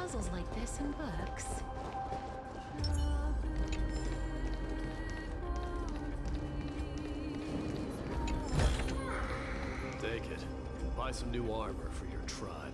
puzzles like this in books. Take it. Buy some new armor for your tribe.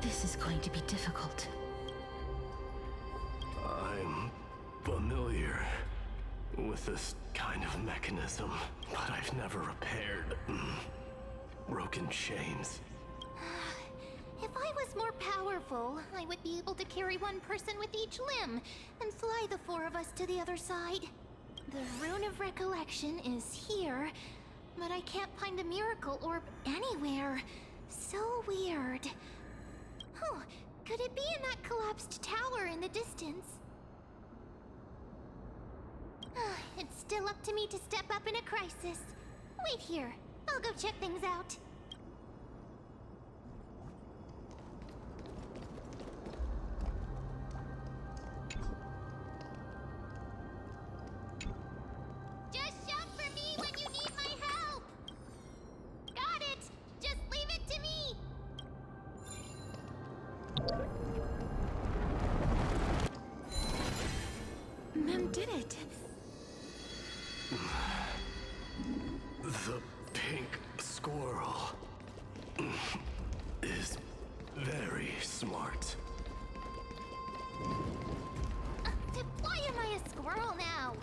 This is going to be difficult. I'm familiar with this kind of mechanism, but I've never repaired broken chains. If I was more powerful, I would be able to carry one person with each limb and fly the four of us to the other side. The Rune of Recollection is here, but I can't find a miracle orb anywhere. So weird. Oh, could it be in that collapsed tower in the distance? It's still up to me to step up in a crisis. Wait here. I'll go check things out. Just shout for me when you need my help! Got it! Just leave it to me! Mem did it. The pink squirrel is very smart. Why am I a squirrel now?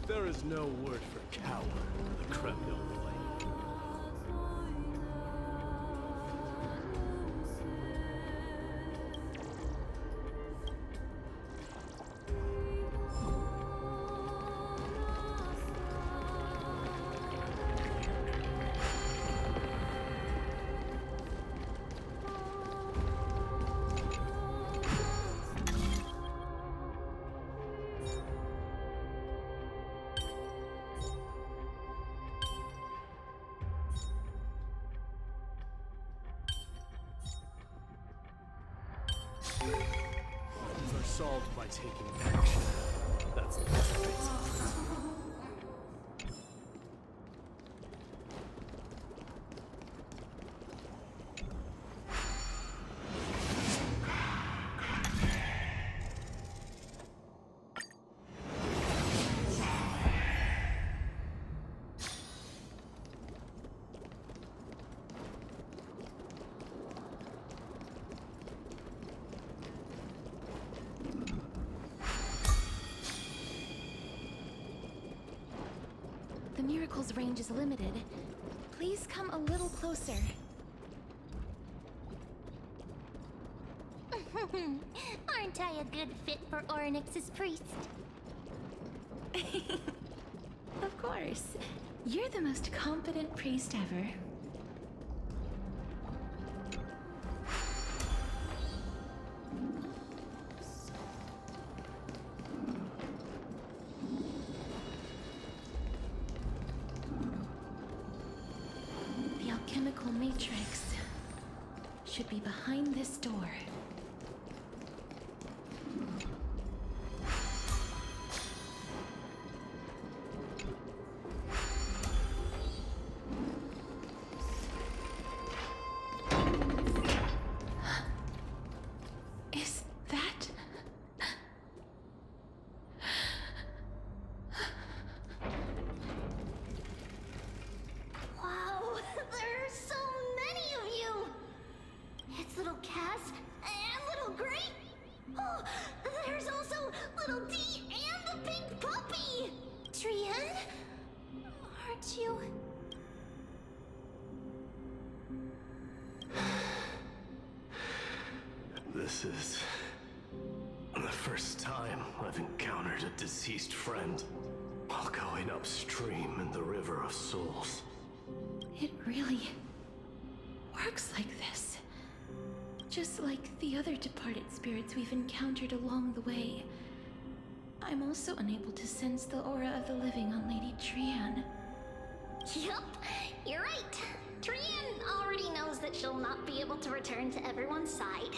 There is no word for coward in the Kremlin plane. These are solved by taking action. That's the best basics. The miracle's range is limited. Please come a little closer. Aren't I a good fit for Ornyx's priest? Of course. You're the most competent priest ever. The alchemical matrix should be behind this door. Is that... Wow, there are so many of you! It's little Cass aren't you? This is the first time I've encountered a deceased friend while going upstream in the River of Souls. It really works like this. Just like the other departed spirits we've encountered along the way. I'm also unable to sense the aura of the living on Lady Trian. Yup, you're right. Trian already knows that she'll not be able to return to everyone's side.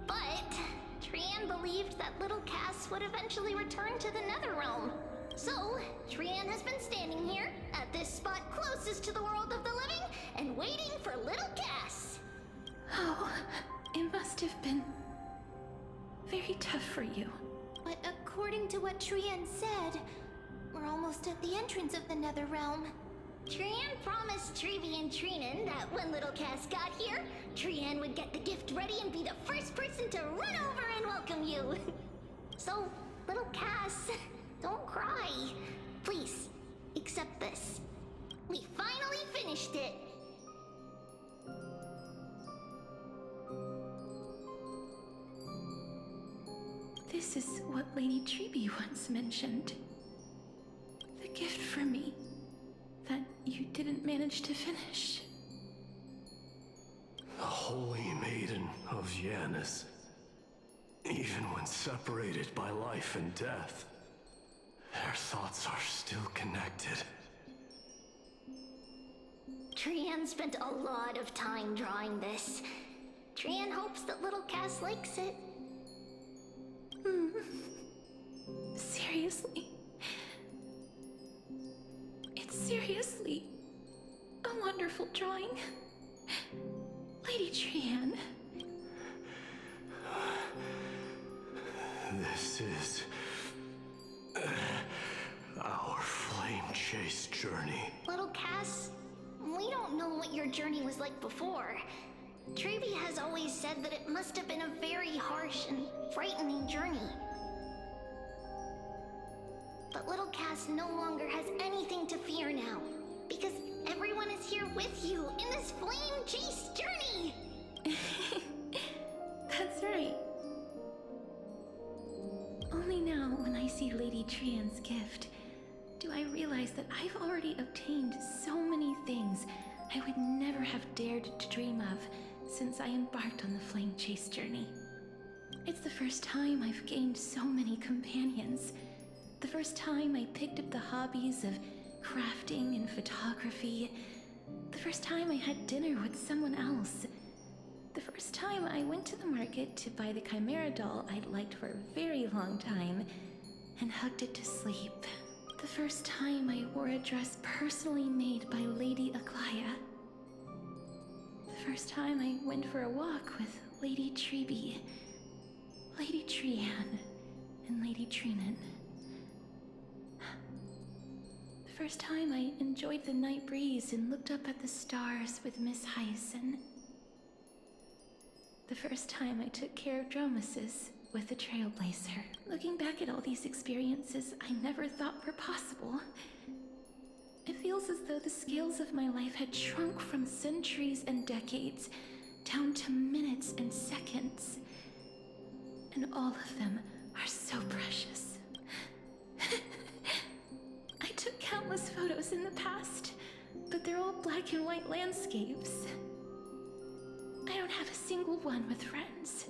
But Trian believed that little Cass would eventually return to the Nether Realm. So, Trian has been standing here, at this spot closest to the world of the living, and waiting for little Cass. Oh, it must have been very tough for you. But according to what Trian said, we're almost at the entrance of the Nether Realm. Trian promised Trevi and Trinan that when little Cass got here, Trian would get the gift ready and be the first person to run over and welcome you. So, little Cass, don't cry. Please, accept this. We finally finished it. This is what Lady Trevi once mentioned. The gift for me that you didn't manage to finish. The Holy Maiden of Yanis. Even when separated by life and death, their thoughts are still connected. Trian spent a lot of time drawing this. Trian hopes that little Cass likes it. Seriously? It's seriously a wonderful drawing. Lady Trian. This is our flame chase journey. Little Cass, we don't know what your journey was like before. Trevi has always said that it must have been a very harsh and frightening journey. But little Cass no longer has anything to fear now, because everyone is here with you in this flame chase journey! That's right. Only now, when I see Lady Trian's gift, do I realize that I've already obtained so many things I would never have dared to dream of since I embarked on the flame chase journey. It's the first time I've gained so many companions. The first time I picked up the hobbies of crafting and photography. The first time I had dinner with someone else. The first time I went to the market to buy the Chimera doll I'd liked for a very long time and hugged it to sleep. The first time I wore a dress personally made by Lady Aglaya. The first time I went for a walk with Lady Trevi, Lady Trian, and Lady Trinan. The first time I enjoyed the night breeze and looked up at the stars with Miss Hyacin. The first time I took care of Dromasis with the trailblazer. Looking back at all these experiences I never thought were possible, it feels as though the scales of my life had shrunk from centuries and decades down to minutes and seconds. And all of them are so precious. I took countless photos in the past, but they're all black and white landscapes. I don't have a single one with friends.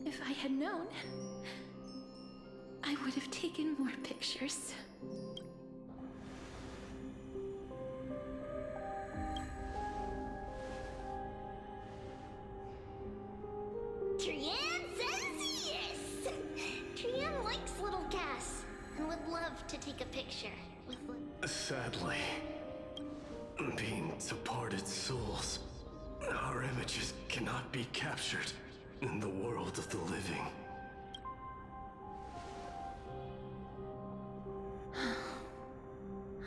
If I had known, I would have taken more pictures. Trian says yes! Trian likes little Cass and would love to take a picture with Sadly, being departed souls, our images cannot be captured in the world of the living.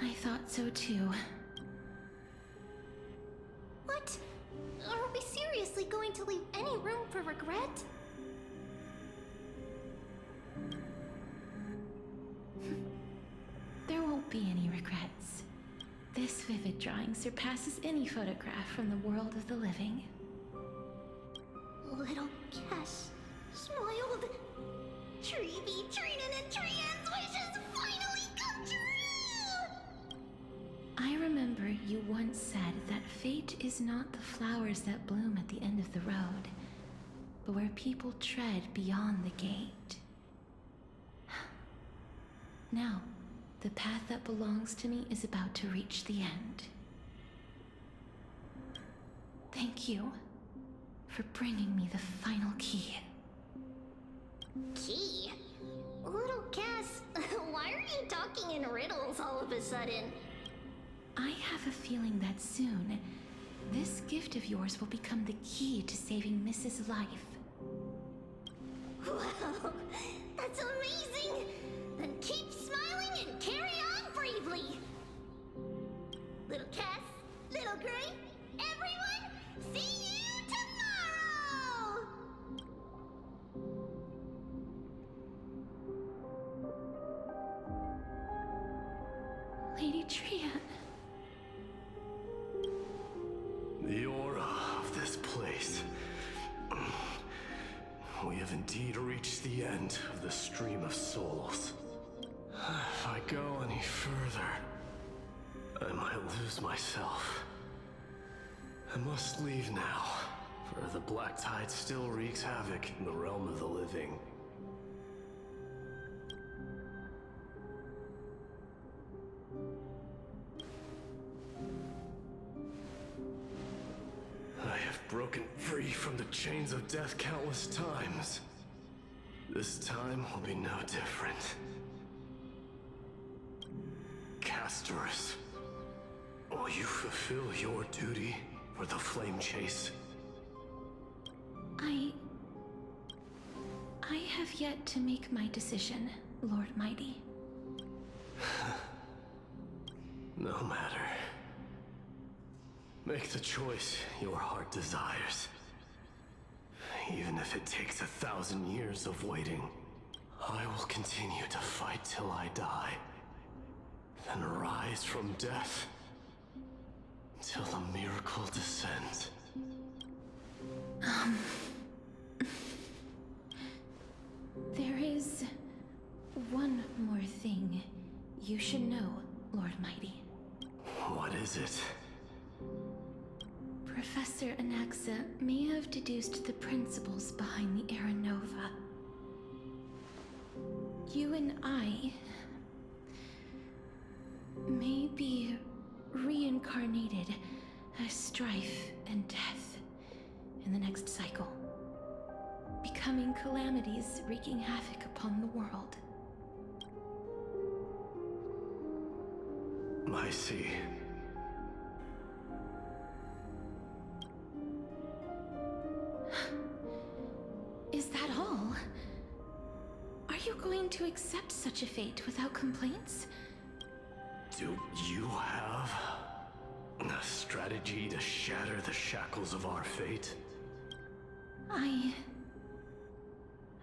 I thought so too. What? Are we seriously going to leave any room for regret? There won't This vivid drawing surpasses any photograph from the world of the living. Little Cass smiled. Treevee, Trinin, and Trian's wishes finally come true! I remember you once said that fate is not the flowers that bloom at the end of the road, but where people tread beyond the gate. Now, the path that belongs to me is about to reach the end. Thank you for bringing me the final key. Key? Little Cass, why are you talking in riddles all of a sudden? I have a feeling that soon, this gift of yours will become the key to saving Mrs. Life. Wow, that's amazing! Then keep smiling and carry on bravely! Little Cass, Little Gray, everyone, see you tomorrow! Lady Trian. The aura of this place. We have indeed reached the end of the stream of souls. If I go any further, I might lose myself. I must leave now, for the black tide still wreaks havoc in the realm of the living. I have broken free from the chains of death countless times. This time will be no different. Castorice, will you fulfill your duty for the flame chase? I have yet to make my decision, Lord Mighty. No matter. Make the choice your heart desires. Even if it takes 1,000 years of waiting, I will continue to fight till I die. Then rise from death till the miracle descends. There is one more thing you should know, Lord Mighty. What is it? Professor Anaxa may have deduced the principles behind the Era Nova. You and I may be reincarnated as strife and death in the next cycle, becoming calamities wreaking havoc upon the world. I see. Is that all? Are you going to accept such a fate without complaints? Do you have a strategy to shatter the shackles of our fate? I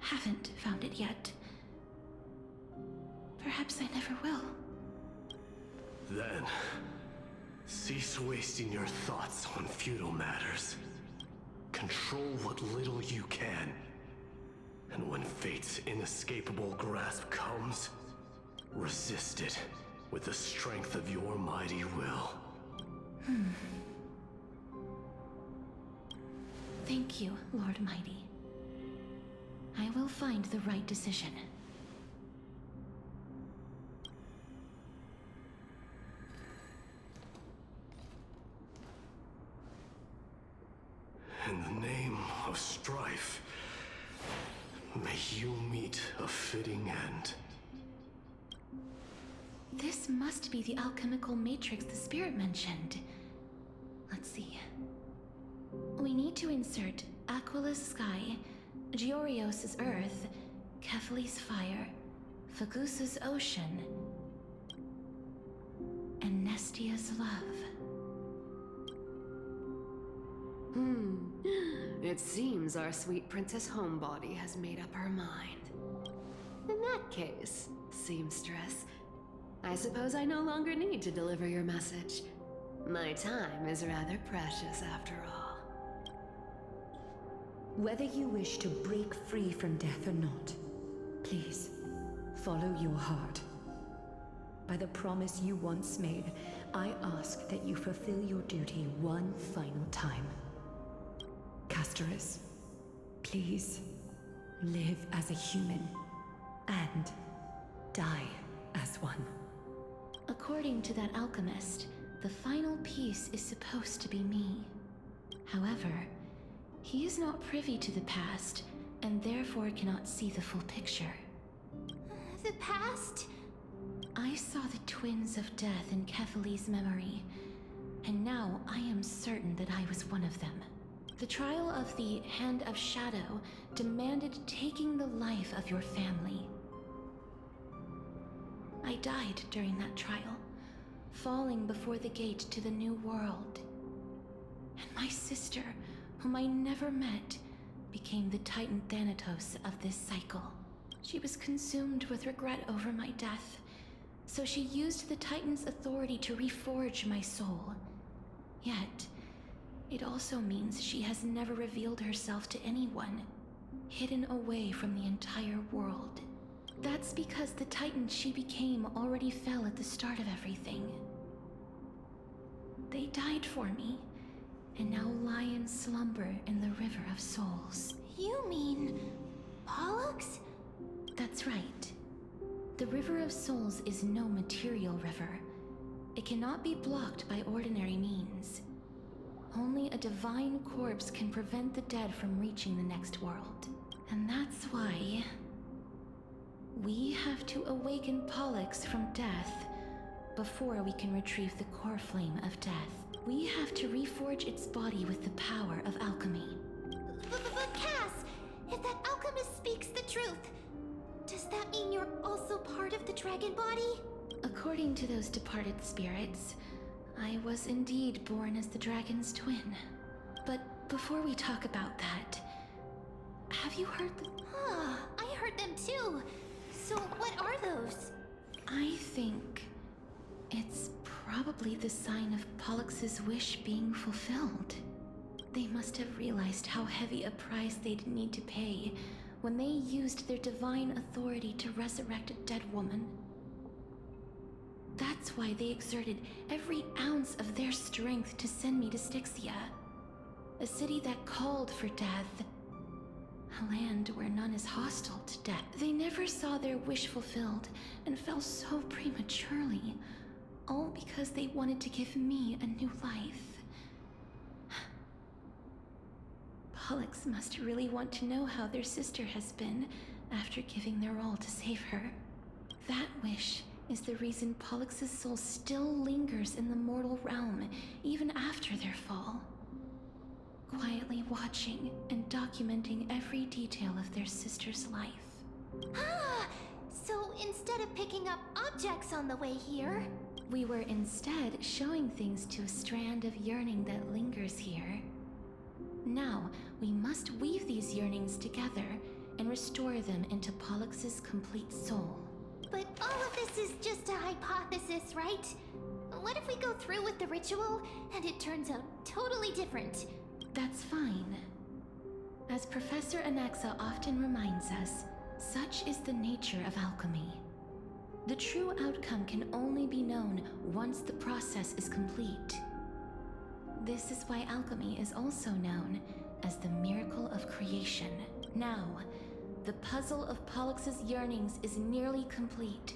haven't found it yet. Perhaps I never will. Then, cease wasting your thoughts on futile matters. Control what little you can. And when fate's inescapable grasp comes, resist it with the strength of your mighty will. Thank you, Lord Mighty. I will find the right decision. In the name of strife, may you meet a fitting end. This must be the alchemical matrix the spirit mentioned. Let's see. We need to insert Aquila's sky, Georios' earth, Kephali's fire, Fagusa's ocean, and Nestia's love. It seems our sweet Princess Homebody has made up her mind. In that case, seamstress, I suppose I no longer need to deliver your message. My time is rather precious after all. Whether you wish to break free from death or not, please, follow your heart. By the promise you once made, I ask that you fulfill your duty one final time. Castorice, please, live as a human, and die as one. According to that alchemist, the final piece is supposed to be me. However, he is not privy to the past, and therefore cannot see the full picture. The past? I saw the twins of death in Kethali's memory, and now I am certain that I was one of them. The trial of the Hand of Shadow demanded taking the life of your family. I died during that trial, falling before the gate to the new world. And my sister, whom I never met, became the Titan Thanatos of this cycle. She was consumed with regret over my death, so she used the Titan's authority to reforge my soul. Yet, it also means she has never revealed herself to anyone, hidden away from the entire world. That's because the Titan she became already fell at the start of everything. They died for me, and now lie in slumber in the River of Souls. You mean Pollux? That's right. The River of Souls is no material river. It cannot be blocked by ordinary means. Only a divine corpse can prevent the dead from reaching the next world. And that's why we have to awaken Pollux from death before we can retrieve the core flame of death. We have to reforge its body with the power of alchemy. But Cass, if that alchemist speaks the truth, does that mean you're also part of the dragon body? According to those departed spirits, I was indeed born as the dragon's twin. But before we talk about that, have you heard I heard them too. So what are those? I think it's probably the sign of Pollux's wish being fulfilled. They must have realized how heavy a price they'd need to pay when they used their divine authority to resurrect a dead woman. That's why they exerted every ounce of their strength to send me to Styxia, a city that called for death, a land where none is hostile to death. They never saw their wish fulfilled and fell so prematurely, all because they wanted to give me a new life. Pollux must really want to know how their sister has been after giving their all to save her. That wish is the reason Pollux's soul still lingers in the mortal realm even after their fall, quietly watching and documenting every detail of their sister's life. So instead of picking up objects on the way here, We were instead showing things to a strand of yearning that lingers here. Now, we must weave these yearnings together and restore them into Pollux's complete soul. but all of this is just a hypothesis, right? What if we go through with the ritual and it turns out totally different? That's fine. As Professor Anaxa often reminds us, such is the nature of alchemy. The true outcome can only be known once the process is complete. This is why alchemy is also known as the miracle of creation. Now, the puzzle of Pollux's yearnings is nearly complete,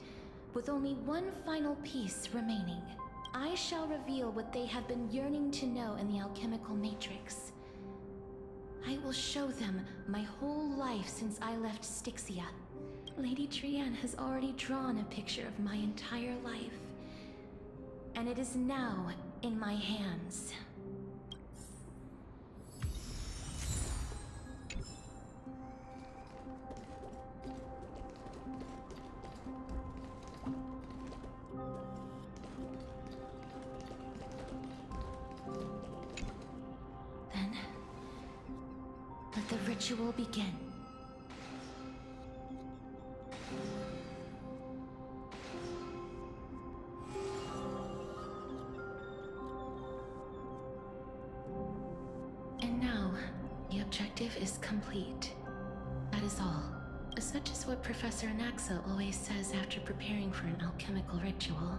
with only one final piece remaining. I shall reveal what they have been yearning to know in the alchemical matrix. I will show them my whole life since I left Styxia. Lady Trianne has already drawn a picture of my entire life, and it is now in my hands. Then, let the ritual begin. that is all. Such is what Professor Anaxa always says after preparing for an alchemical ritual.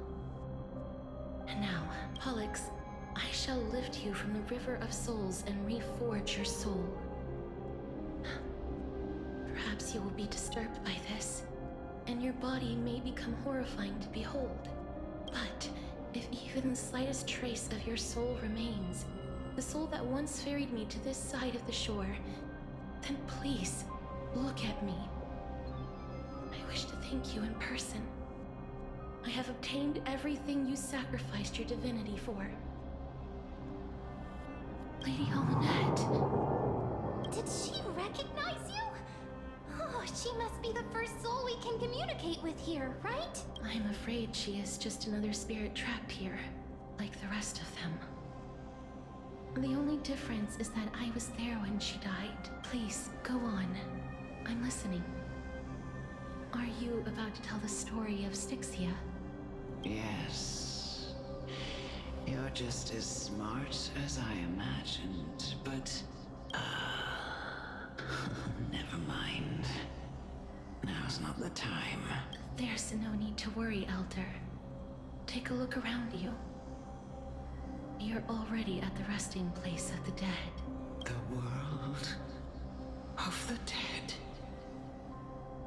And now, Pollux, I shall lift you from the river of souls and reforge your soul. Perhaps you will be disturbed by this, and your body may become horrifying to behold. But if even the slightest trace of your soul remains, the soul that once ferried me to this side of the shore, then please, look at me. I wish to thank you in person. I have obtained everything you sacrificed your divinity for. Lady Almanette. Did she recognize you? Oh, she must be the first soul we can communicate with here, right? I'm afraid she is just another spirit trapped here, like the rest of them. The only difference is that I was there when she died. Please, go on. I'm listening. Are you about to tell the story of Styxia? Yes. You're just as smart as I imagined, but... never mind. Now's not the time. There's no need to worry, Elder. Take a look around you. You're already at the resting place of the dead. The world of the dead?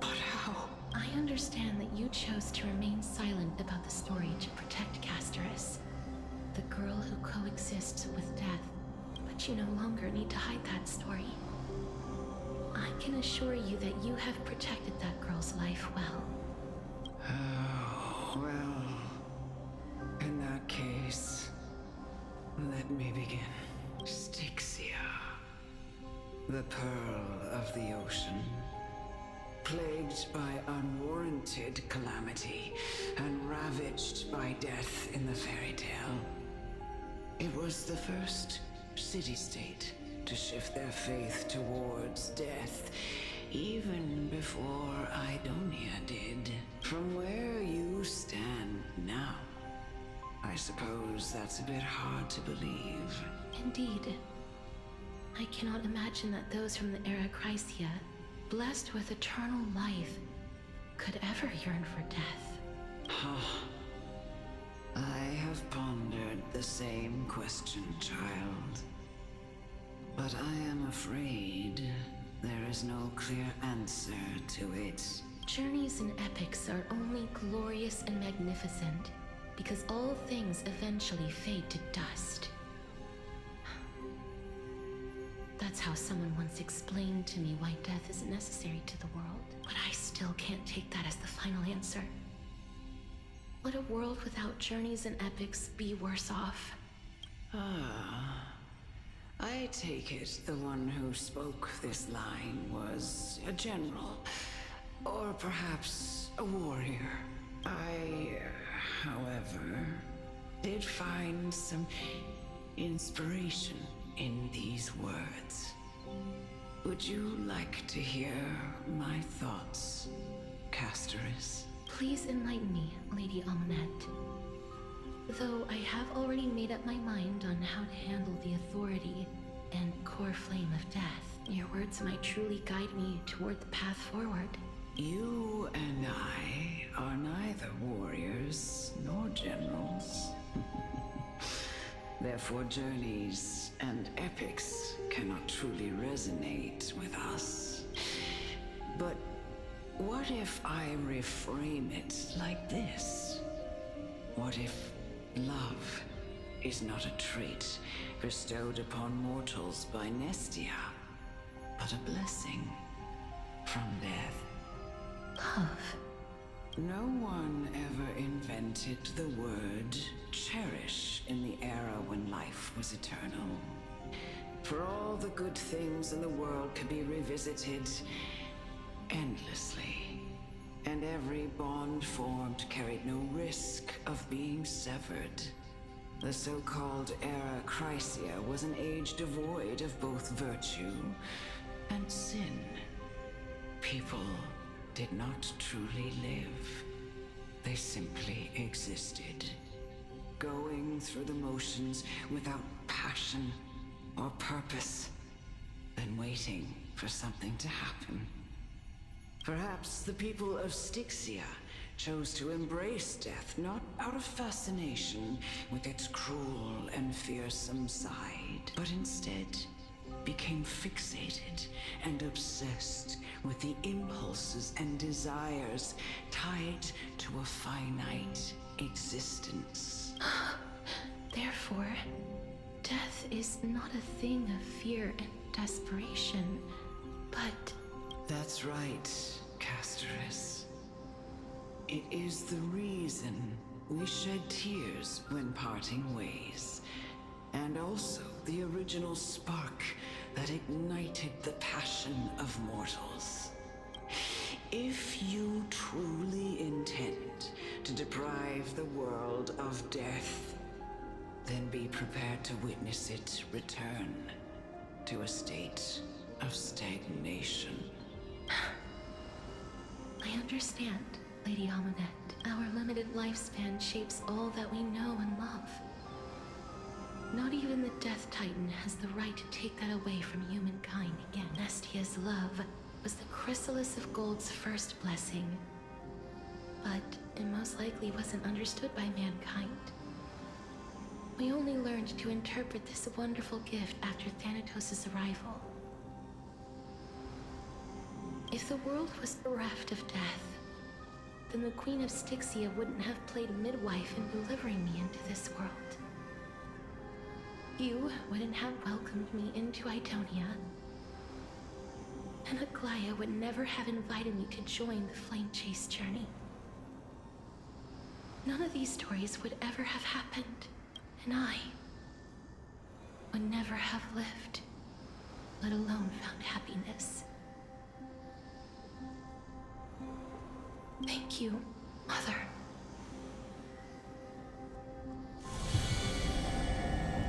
But how? I understand that you chose to remain silent about the story to protect Castorice, the girl who coexists with death, but you no longer need to hide that story. I can assure you that you have protected that girl's life well. Oh, well, in that case, let me begin. Styxia, the pearl of the ocean, plagued by unwarranted calamity and ravaged by death in the fairy tale. It was the first city-state to shift their faith towards death, even before Idonia did. From where you stand now, I suppose that's a bit hard to believe. Indeed. I cannot imagine that those from the era Chrysia, blessed with eternal life, could ever yearn for death. I have pondered the same question, child. But I am afraid there is no clear answer to it. Journeys and epics are only glorious and magnificent because all things eventually fade to dust. That's how someone once explained to me why death is necessary to the world. But I still can't take that as the final answer. Would a world without journeys and epics be worse off? I take it the one who spoke this line was a general, or perhaps a warrior. I, however, did find some inspiration in these words. Would you like to hear my thoughts, Castorice? Please enlighten me, Lady Almanette. Though I have already made up my mind on how to handle the authority and core flame of death, your words might truly guide me toward the path forward. You and I are neither warriors nor generals. Therefore, journeys and epics cannot truly resonate with us. But what if I reframe it like this? What if love is not a trait bestowed upon mortals by Nestia, but a blessing from death? Love. No one ever invented the word cherish in the era when life was eternal. For all the good things in the world could be revisited endlessly, and every bond formed carried no risk of being severed. The so-called era Chrysia was an age devoid of both virtue and sin. People did not truly live. They simply existed, going through the motions without passion or purpose, then waiting for something to happen. Perhaps the people of Styxia chose to embrace death not out of fascination with its cruel and fearsome side, but instead became fixated and obsessed with the impulses and desires tied to a finite existence. Therefore, death is not a thing of fear and desperation, but... That's right, Castorice. It is the reason we shed tears when parting ways, and also the original spark that ignited the passion of mortals. If you truly intend to deprive the world of death, then be prepared to witness it return to a state of stagnation. I understand, Lady Almanette. Our limited lifespan shapes all that we know and love. Not even the Death Titan has the right to take that away from humankind again. Nestia's love was the chrysalis of Gold's first blessing, but it most likely wasn't understood by mankind. We only learned to interpret this wonderful gift after Thanatos' arrival. If the world was bereft of death, then the Queen of Styxia wouldn't have played midwife in delivering me into this world. You wouldn't have welcomed me into Idonia, and Aglaya would never have invited me to join the flame chase journey. None of these stories would ever have happened, and I would never have lived, let alone found happiness. Thank you, Mother.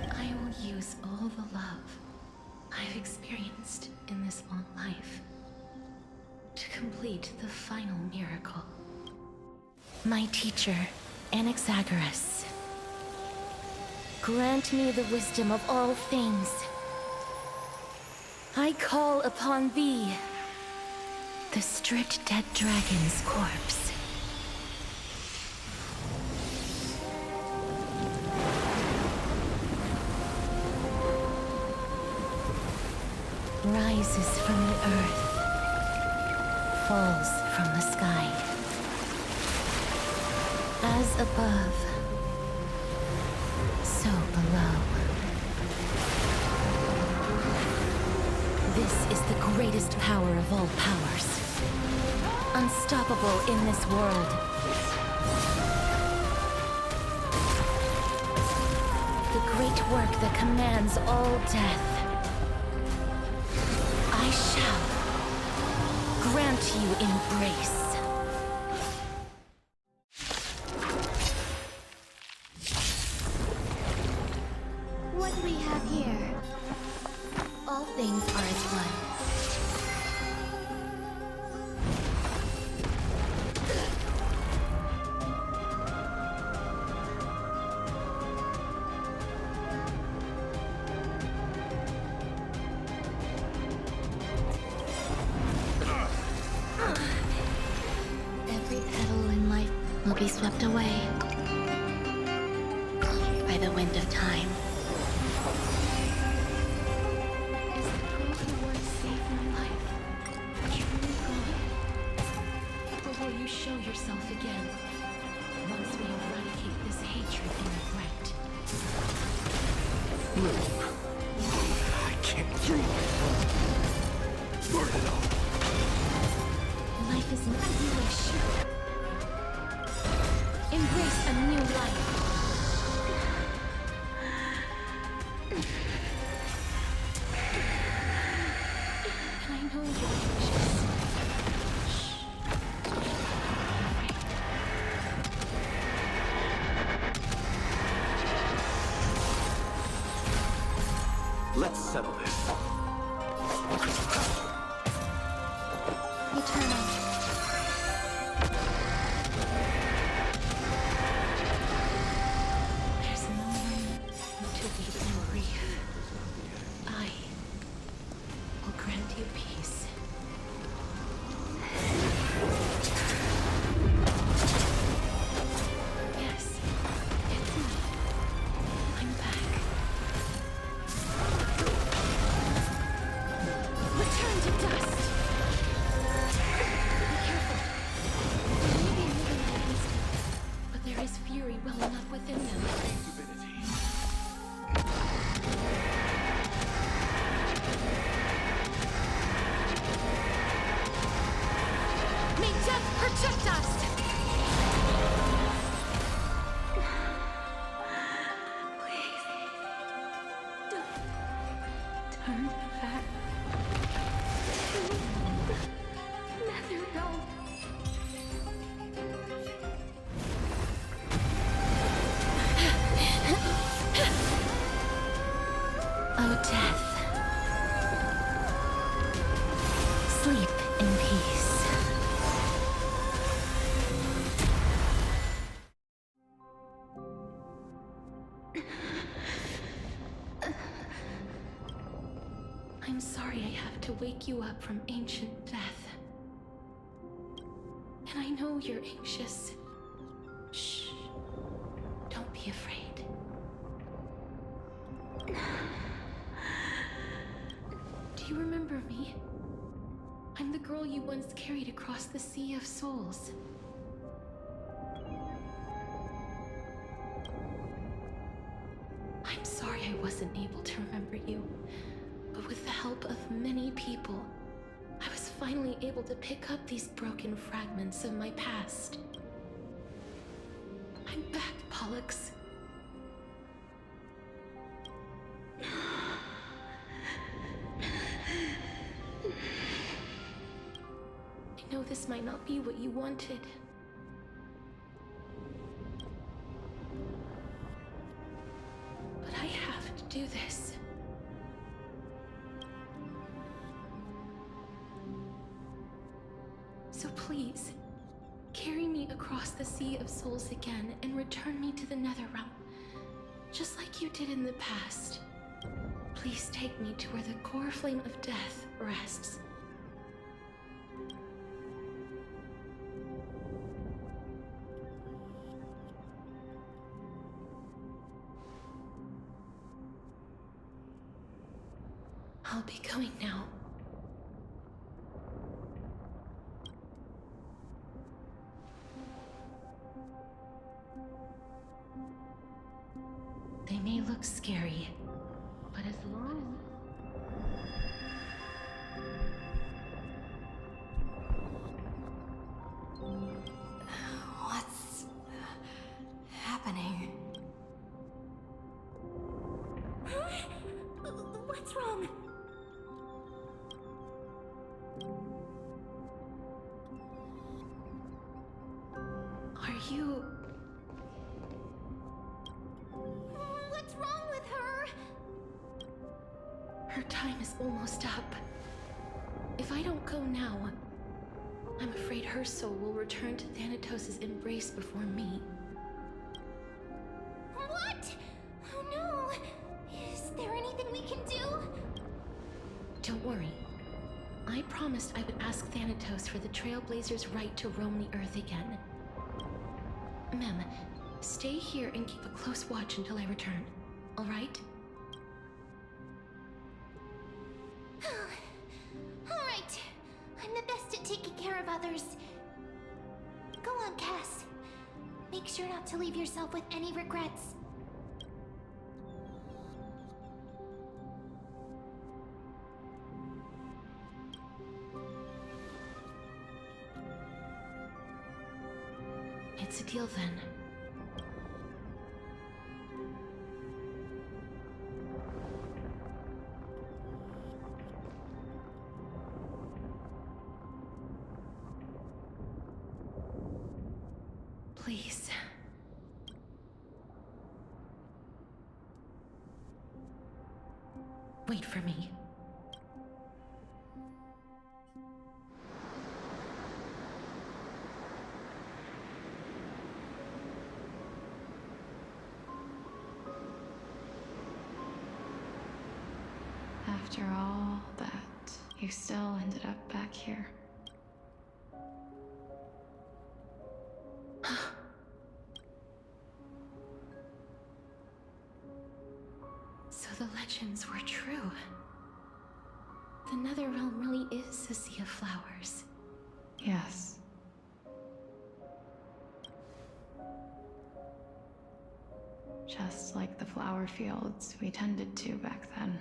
I will use all the love I've experienced in this long life to complete the final miracle. My teacher, Anaxagoras, grant me the wisdom of all things. I call upon thee, the stripped dead dragon's corpse. Rises from the earth, falls from the sky. As above, so below. This is the greatest power of all powers. Unstoppable in this world. The great work that commands all death. I shall grant you embrace. What we have here, all things are as one. Every petal in life will be swept away by the wind of time. Is the girl who once saved my life truly gone? Or will you show yourself again once we eradicate this hatred and regret? I can't throw my phone. Burn it up. Life is not as you wish. Embrace a new life. And I know your wishes. Let's settle this. Eternal. There's no one to weep in grief. I will grant you peace. May death protect us! Please. Don't turn back to the nether realm. Oh, death. Sleep in peace. I'm sorry I have to wake you up from ancient death. And I know you're anxious. Shh. Don't be afraid. Do you remember me? I'm the girl you once carried across the Sea of Souls. I'm sorry I wasn't able to remember you, but with the help of many people, I was finally able to pick up these broken fragments of my past. I'm back, Pollux. I know this might not be what you wanted. But I have to do this. So please, carry me across the Sea of Souls again and return me to the Netherrealm, just like you did in the past. Please take me to where the core flame of death rests. I'll be going now. They may look scary, but as long What's happening? What's wrong? are you? What's wrong with her? Her time is almost up. If I don't go now, I'm afraid her soul will return to Thanatos' embrace before me. What? Oh no! Is there anything we can do? Don't worry. I promised I would ask Thanatos for the Trailblazer's right to roam the Earth again. Mem, stay here and keep a close watch until I return, all right? All right. I'm the best at taking care of others. Go on, Cass. Make sure not to leave yourself with any regrets. It's a deal then. Please. Wait for me. After all that, you still ended up back here. So the legends were true. The Netherrealm really is a sea of flowers. Yes. Just like the flower fields we tended to back then.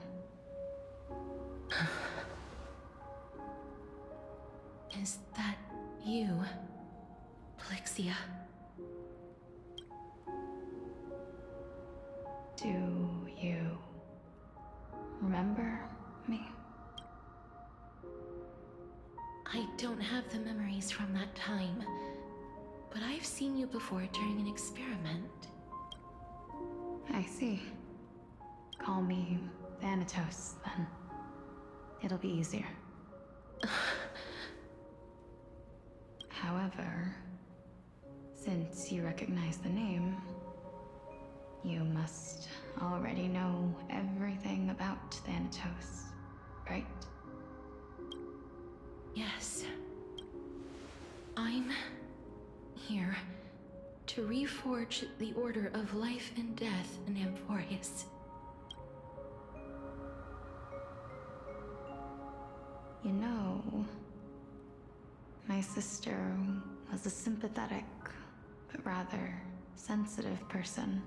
Is that You, Pollux. Do you remember me? I don't have the memories from that time, but I've seen you before during an experiment. I see. Call me Thanatos, then. It'll be easier. However, since you recognize the name, you must already know everything about Thanatos, right? Yes. I'm here to reforge the order of life and death in Amphoreus. You know, my sister was a sympathetic, but rather sensitive person.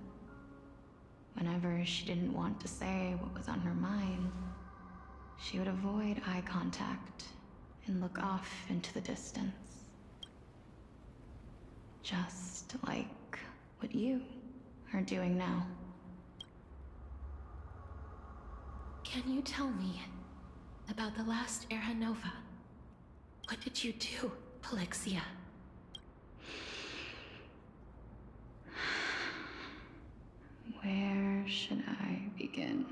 Whenever she didn't want to say what was on her mind, she would avoid eye contact and look off into the distance. Just like what you are doing now. Can you tell me about the last Era Nova? What did you do, Pollux? Where should I begin?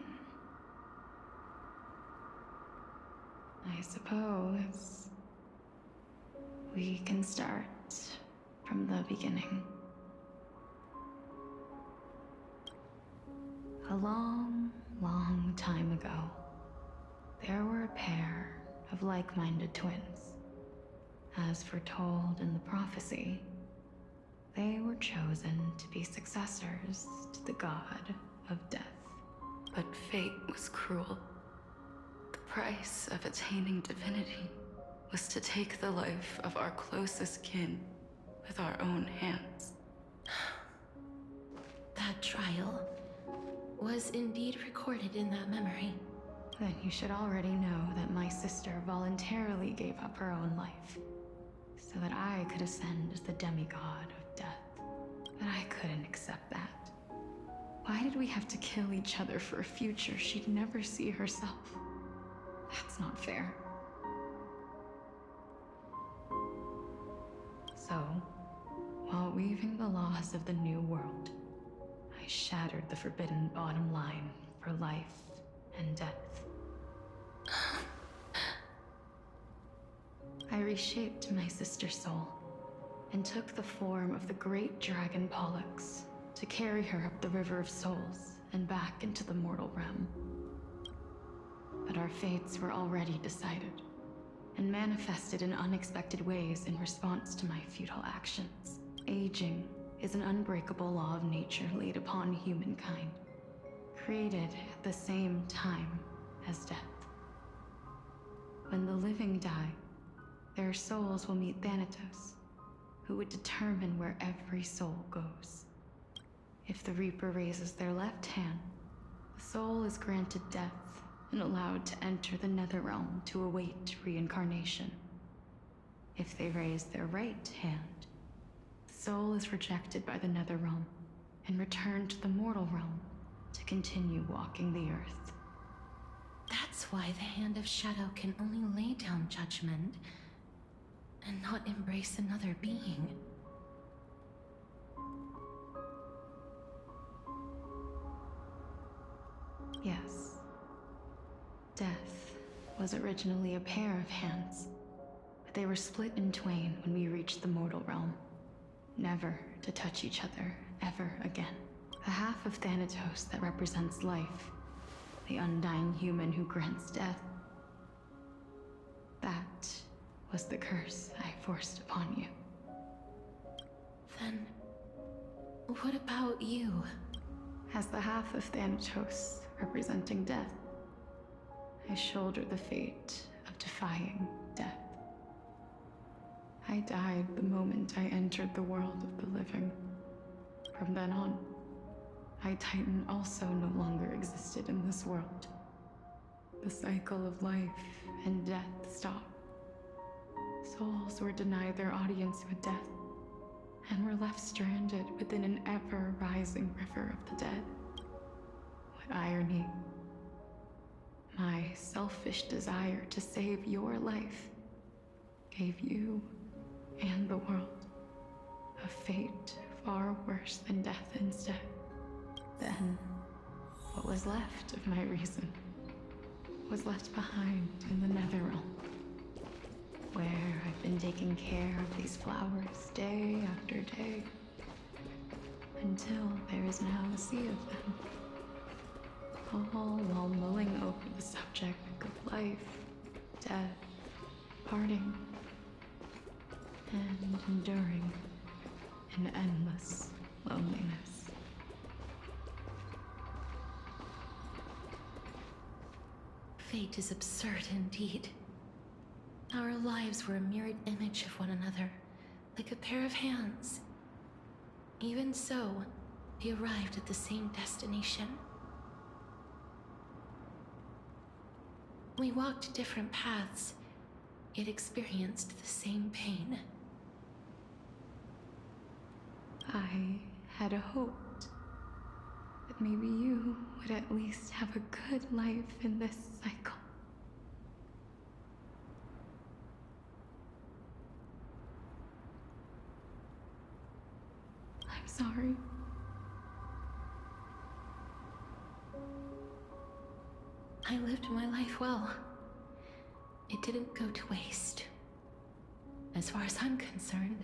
I suppose we can start from the beginning. A long, long time ago, there were a pair of like-minded twins. As foretold in the prophecy, they were chosen to be successors to the god of death. But fate was cruel. The price of attaining divinity was to take the life of our closest kin with our own hands. That trial was indeed recorded in that memory. Then you should already know that my sister voluntarily gave up her own life, so that I could ascend as the demigod of death. But I couldn't accept that. Why did we have to kill each other for a future she'd never see herself? That's not fair. So, while weaving the laws of the new world, I shattered the forbidden bottom line for life and death. I reshaped my sister's soul and took the form of the great dragon Pollux to carry her up the River of Souls and back into the mortal realm. But our fates were already decided and manifested in unexpected ways in response to my futile actions. Aging is an unbreakable law of nature laid upon humankind, created at the same time as death. When the living die, their souls will meet Thanatos, who would determine where every soul goes. If the Reaper raises their left hand, the soul is granted death and allowed to enter the Netherrealm to await reincarnation. If they raise their right hand, the soul is rejected by the Netherrealm and returned to the mortal realm to continue walking the earth. That's why the Hand of Shadow can only lay down judgment and not embrace another being. Yes. Death was originally a pair of hands, but they were split in twain when we reached the mortal realm, never to touch each other ever again. The half of Thanatos that represents life, the undying human who grants death, that was the curse I forced upon you. Then, what about you? As the half of Thanatos representing death, I shoulder the fate of defying death. I died the moment I entered the world of the living. From then on, Titan also no longer existed in this world. The cycle of life and death stopped. Souls were denied their audience with death, and were left stranded within an ever-rising river of the dead. What irony. My selfish desire to save your life gave you and the world a fate far worse than death instead. Then, what was left of my reason was left behind in the Netherrealm, where I've been taking care of these flowers day after day, until there is now a sea of them, all while mulling over the subject of life, death, parting, and enduring an endless loneliness. Fate is absurd indeed. Our lives were a mirrored image of one another, like a pair of hands. Even so, we arrived at the same destination. We walked different paths, yet experienced the same pain. I had hoped that maybe you would at least have a good life in this cycle. I'm sorry. I lived my life well. It didn't go to waste. As far as I'm concerned,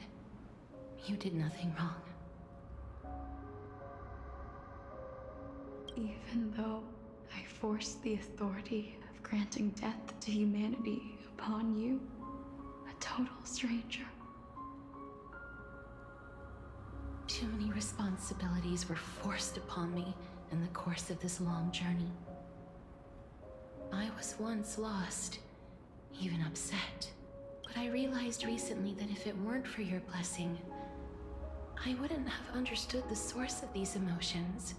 you did nothing wrong. Even though I forced the authority of granting death to humanity upon you, a total stranger. Too many responsibilities were forced upon me in the course of this long journey. I was once lost, even upset, but I realized recently that if it weren't for your blessing, I wouldn't have understood the source of these emotions,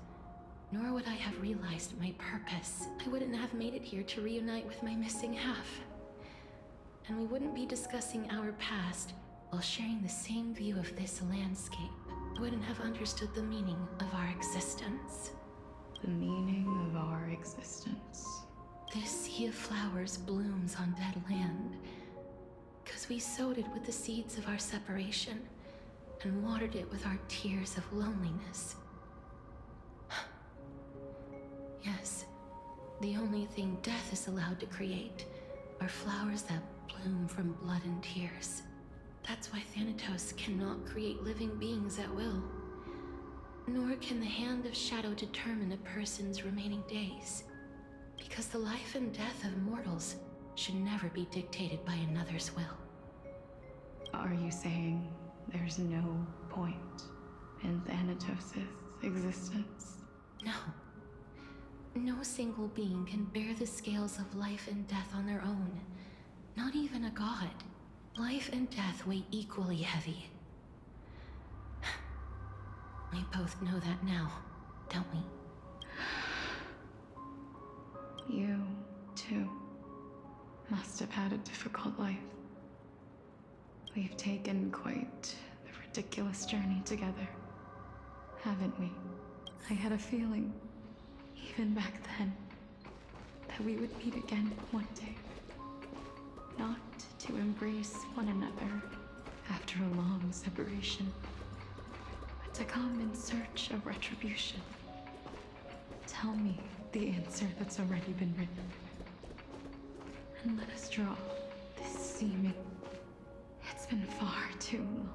nor would I have realized my purpose. I wouldn't have made it here to reunite with my missing half. And we wouldn't be discussing our past while sharing the same view of this landscape. I wouldn't have understood the meaning of our existence. The meaning of our existence. This sea of flowers blooms on dead land, 'cause we sowed it with the seeds of our separation and watered it with our tears of loneliness. Yes, the only thing death is allowed to create are flowers that bloom from blood and tears. That's why Thanatos cannot create living beings at will. Nor can the hand of shadow determine a person's remaining days. Because the life and death of mortals should never be dictated by another's will. Are you saying there's no point in Thanatos' existence? No. No single being can bear the scales of life and death on their own. Not even a god. Life and death weigh equally heavy. We both know that now, don't we? You, too, must have had a difficult life. We've taken quite the ridiculous journey together, haven't we? I had a feeling, even back then, that we would meet again one day. Not to embrace one another after a long separation, but to come in search of retribution. Tell me the answer that's already been written, and let us draw this seeming. It's been far too long.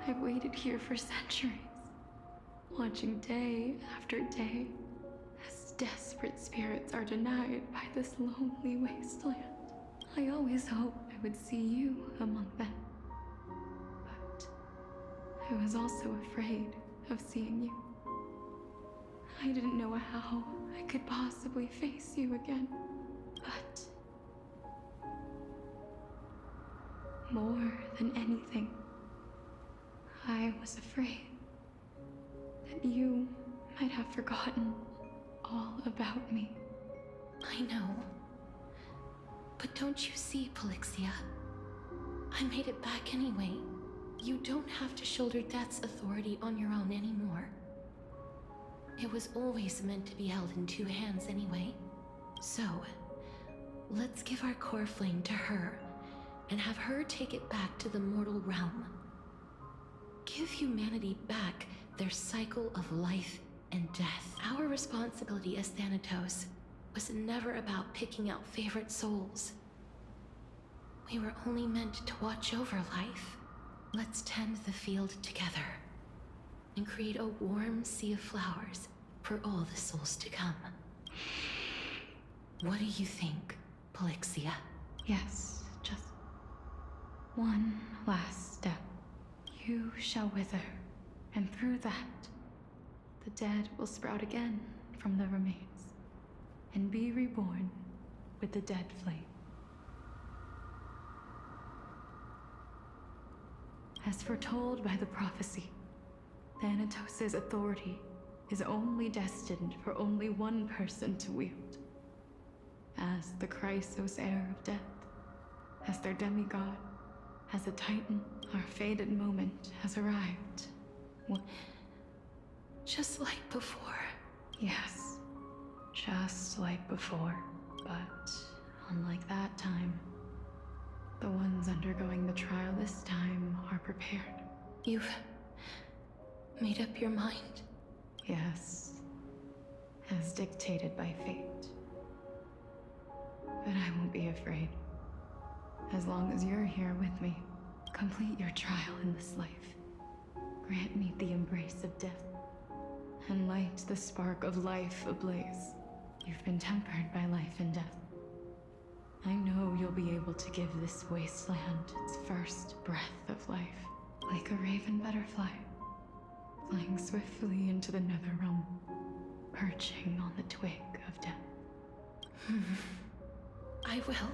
I've waited here for centuries, watching day after day as desperate spirits are denied by this lonely wasteland. I always hoped I would see you among them, but I was also afraid of seeing you. I didn't know how I could possibly face you again, but more than anything, I was afraid that you might have forgotten all about me. I know. But don't you see, Pollux? I made it back anyway. You don't have to shoulder death's authority on your own anymore. It was always meant to be held in 2 hands anyway. So, let's give our core flame to her, and have her take it back to the mortal realm. Give humanity back their cycle of life and death. Our responsibility as Thanatos was never about picking out favorite souls. We were only meant to watch over life. Let's tend the field together, and create a warm sea of flowers for all the souls to come. What do you think, Pollux? Yes, just one last step. You shall wither, and through that, the dead will sprout again from the remains, and be reborn with the dead flame. As foretold by the prophecy, Thanatos' authority is only destined for only one person to wield. As the Chrysos heir of death, as their demigod, as a titan, our fated moment has arrived. Just like before. Yes, just like before, but unlike that time, the ones undergoing the trial this time are prepared. You've made up your mind? Yes, as dictated by fate. But I won't be afraid. As long as you're here with me, complete your trial in this life. Grant me the embrace of death, and light the spark of life ablaze. You've been tempered by life and death. I know you'll be able to give this wasteland its first breath of life, like a raven butterfly, flying swiftly into the netherrealm, perching on the twig of death. I will.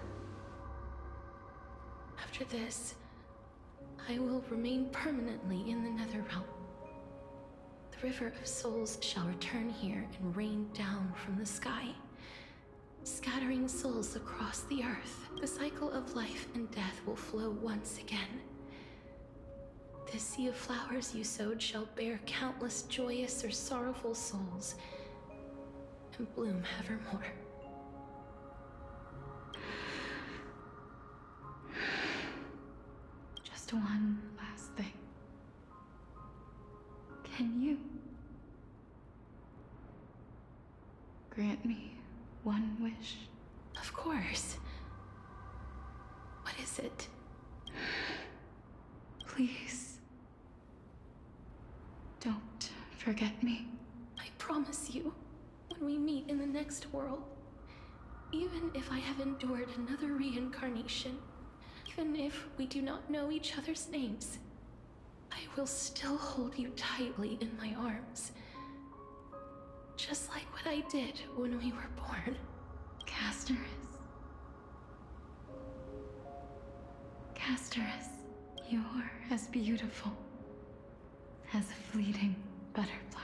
After this, I will remain permanently in the netherrealm. The river of souls shall return here and rain down from the sky, scattering souls across the earth. The cycle of life and death will flow once again. This sea of flowers you sowed shall bear countless joyous or sorrowful souls, and bloom evermore. Just one last thing. Can you grant me one wish? Of course. What is it? Please, don't forget me. I promise you, when we meet in the next world, even if I have endured another reincarnation, even if we do not know each other's names, I will still hold you tightly in my arms. Just like what I did when we were born. Castorice. Castorice, you're as beautiful as a fleeting butterfly.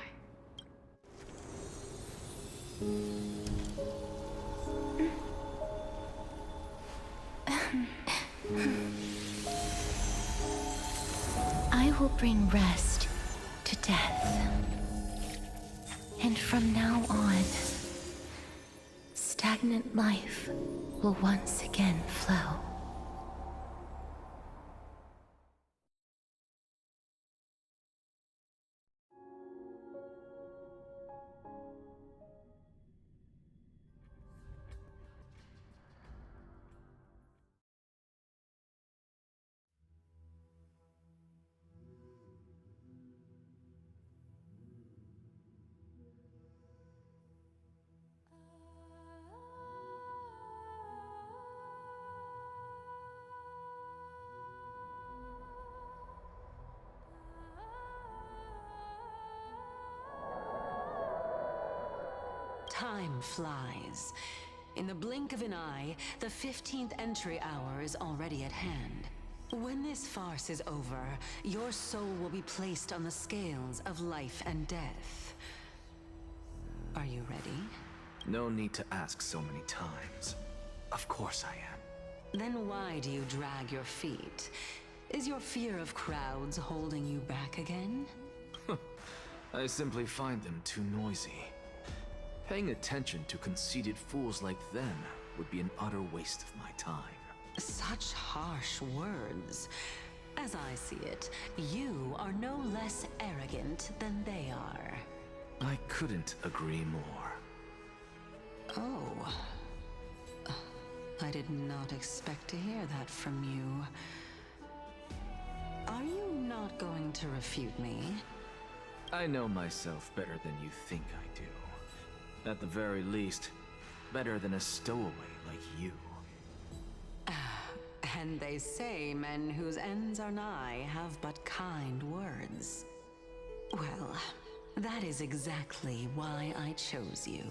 I will bring rest to death. And from now on, stagnant life will once again flow. Time flies. In the blink of an eye, the 15th entry hour is already at hand. When this farce is over, your soul will be placed on the scales of life and death. Are you ready? No need to ask so many times. Of course I am. Then why do you drag your feet? Is your fear of crowds holding you back again? I simply find them too noisy. Paying attention to conceited fools like them would be an utter waste of my time. Such harsh words. As I see it, you are no less arrogant than they are. I couldn't agree more. Oh. I did not expect to hear that from you. Are you not going to refute me? I know myself better than you think I do. At the very least, better than a stowaway like you. And they say men whose ends are nigh have but kind words. Well, that is exactly why I chose you.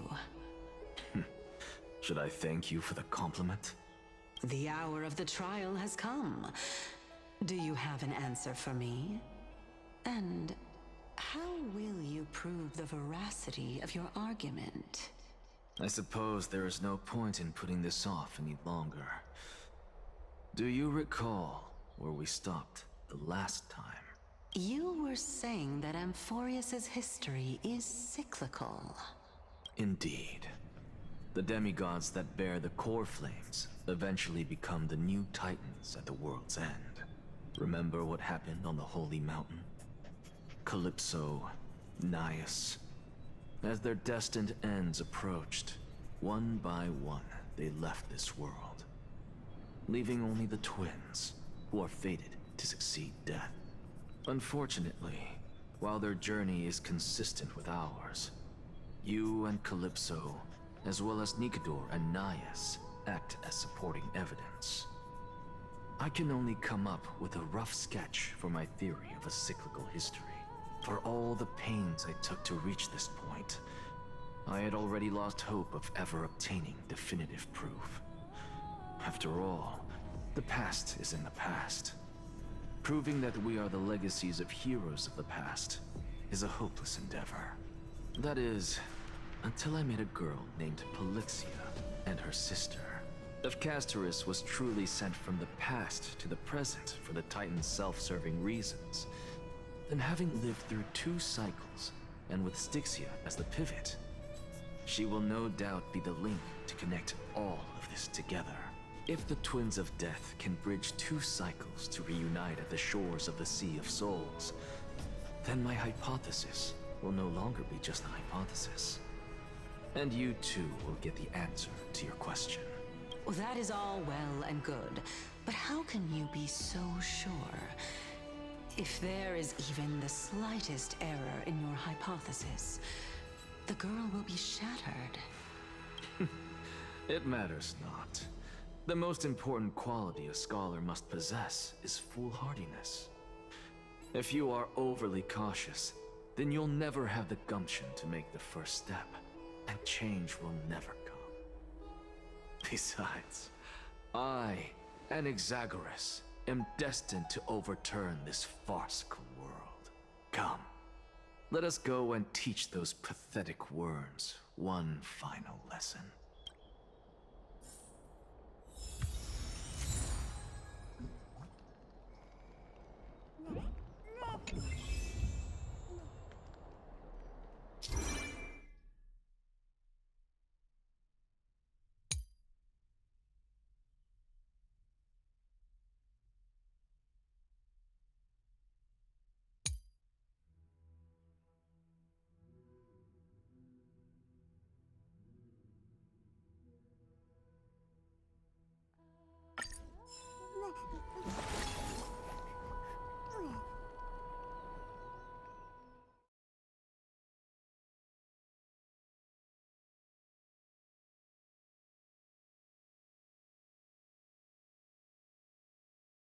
Should I thank you for the compliment? The hour of the trial has come. Do you have an answer for me? And how will you prove the veracity of your argument? I suppose there is no point in putting this off any longer. Do you recall where we stopped the last time? You were saying that Amphoreus's history is cyclical. Indeed. The demigods that bear the core flames eventually become the new titans at the world's end. Remember what happened on the Holy Mountain? Calypso, Naias. As their destined ends approached, one by one they left this world, leaving only the twins, who are fated to succeed death. Unfortunately, while their journey is consistent with ours, you and Calypso, as well as Nikador and Naias, act as supporting evidence. I can only come up with a rough sketch for my theory of a cyclical history. For all the pains I took to reach this point, I had already lost hope of ever obtaining definitive proof. After all, the past is in the past. Proving that we are the legacies of heroes of the past is a hopeless endeavor. That is, until I met a girl named Pollux and her sister. If Castorice was truly sent from the past to the present for the Titan's self-serving reasons, then having lived through 2 cycles, and with Styxia as the pivot, she will no doubt be the link to connect all of this together. If the Twins of Death can bridge 2 cycles to reunite at the shores of the Sea of Souls, then my hypothesis will no longer be just a hypothesis. And you too will get the answer to your question. Well, that is all well and good, but how can you be so sure? If there is even the slightest error in your hypothesis, the girl will be shattered. It matters not. The most important quality a scholar must possess is foolhardiness. If you are overly cautious, then you'll never have the gumption to make the first step, and change will never come. Besides, I, Anaxagoras, am destined to overturn this farcical world. Come, let us go and teach those pathetic worms one final lesson.